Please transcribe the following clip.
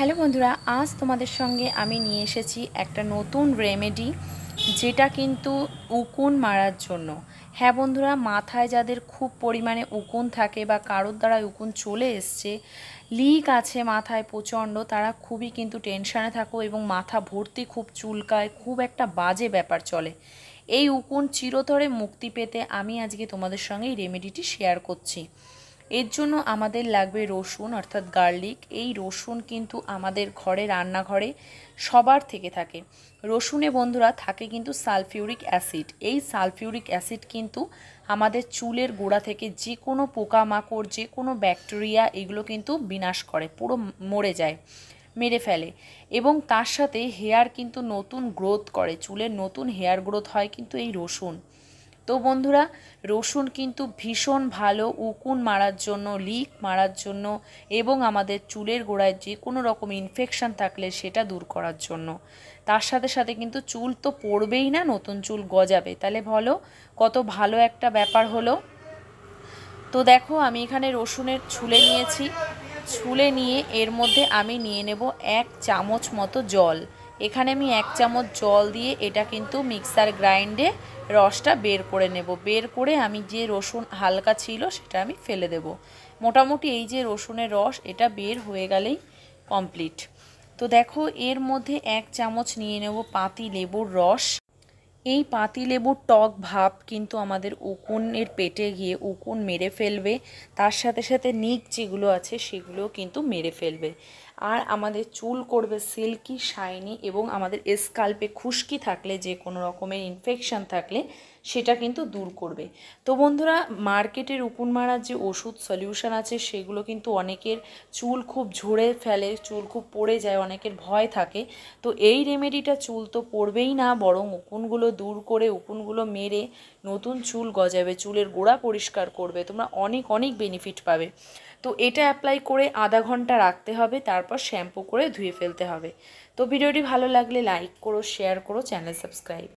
Hello বন্ধুরা, আজ তোমাদের সঙ্গে আমি নিয়ে এসেছি একটা নতুন রেমেডি, যেটা কিন্তু উকুন মারার জন্য। হ্যাঁ বন্ধুরা, মাথায় যাদের খুব পরিমাণে উকুন থাকে বা কারোর দ্বারা উকুন চলে এসছে, লিক আছে মাথায় প্রচণ্ড, তারা খুবই কিন্তু টেনশানে থাকো এবং মাথা ভর্তি খুব চুলকায়, খুব একটা বাজে ব্যাপার চলে। এই উকুন চিরতরে মুক্তি পেতে আমি আজকে তোমাদের সঙ্গে এই রেমেডিটি শেয়ার করছি। এর জন্য আমাদের লাগবে রসুন, অর্থাৎ গার্লিক। এই রসুন কিন্তু আমাদের ঘরে, রান্নাঘরে সবার থেকে থাকে। রসুনে বন্ধুরা থাকে কিন্তু সালফিউরিক অ্যাসিড। এই সালফিউরিক অ্যাসিড কিন্তু আমাদের চুলের গোড়া থেকে যে কোনো পোকামাকড়, যে কোনো ব্যাকটেরিয়া, এগুলো কিন্তু বিনাশ করে, পুরো মরে যায়, মেরে ফেলে। এবং তার সাথে হেয়ার কিন্তু নতুন গ্রোথ করে, চুলের নতুন হেয়ার গ্রোথ হয় কিন্তু এই রসুন। তো বন্ধুরা, রসুন কিন্তু ভীষণ ভালো উকুন মারার জন্য, লিক মারার জন্য, এবং আমাদের চুলের গোড়ায় যে কোনো রকম ইনফেকশান থাকলে সেটা দূর করার জন্য। তার সাথে সাথে কিন্তু চুল তো পড়বেই না, নতুন চুল গজাবে। তাহলে বলো কত ভালো একটা ব্যাপার হলো। তো দেখো, আমি এখানে রসুনের ছুলে নিয়েছি। ছুলে নিয়ে এর মধ্যে আমি নিয়ে নেব 1 চামচ মতো জল। এখানে আমি 1 চামচ জল দিয়ে এটা কিন্তু মিক্সার গ্রাইন্ডে রসটা বের করে নেব। বের করে আমি যে রসুন হালকা ছিল সেটা আমি ফেলে দেব। মোটামুটি এই যে রসুনের রস, এটা বের হয়ে গেলেই কমপ্লিট। তো দেখো, এর মধ্যে 1 চামচ নিয়ে নেব পাতি লেবুর রস। এই পাতিলেবুর টক ভাব কিন্তু আমাদের উকুনের পেটে গিয়ে উকুন মেরে ফেলবে, তার সাথে সাথে নিক যেগুলো আছে সেগুলোও কিন্তু মেরে ফেলবে। আর আমাদের চুল করবে সিল্কি শাইনি, এবং আমাদের স্কাল্পে খুশকি থাকলে, যে কোনো রকমের ইনফেকশান থাকলে সেটা কিন্তু দূর করবে। তো বন্ধুরা, মার্কেটের উকুন মারার যে ওষুধ সলিউশন আছে সেগুলো কিন্তু অনেকের চুল খুব ঝরে ফেলে, চুল খুব পড়ে যায়, অনেকের ভয় থাকে। তো এই রেমেডিটা চুল তো পড়বেই না, বরং উকুনগুলো দূর করে, উকুনগুলো মেরে নতুন চুল গজাবে, চুলের গোড়া পরিষ্কার করবে, তোমরা অনেক অনেক বেনিফিট পাবে। তো এটা অ্যাপ্লাই করে আধা ঘন্টা রাখতে হবে, তারপর শ্যাম্পু করে ধুয়ে ফেলতে হবে। তো ভিডিওটি ভালো লাগলে লাইক করো, শেয়ার করো, চ্যানেল সাবস্ক্রাইব।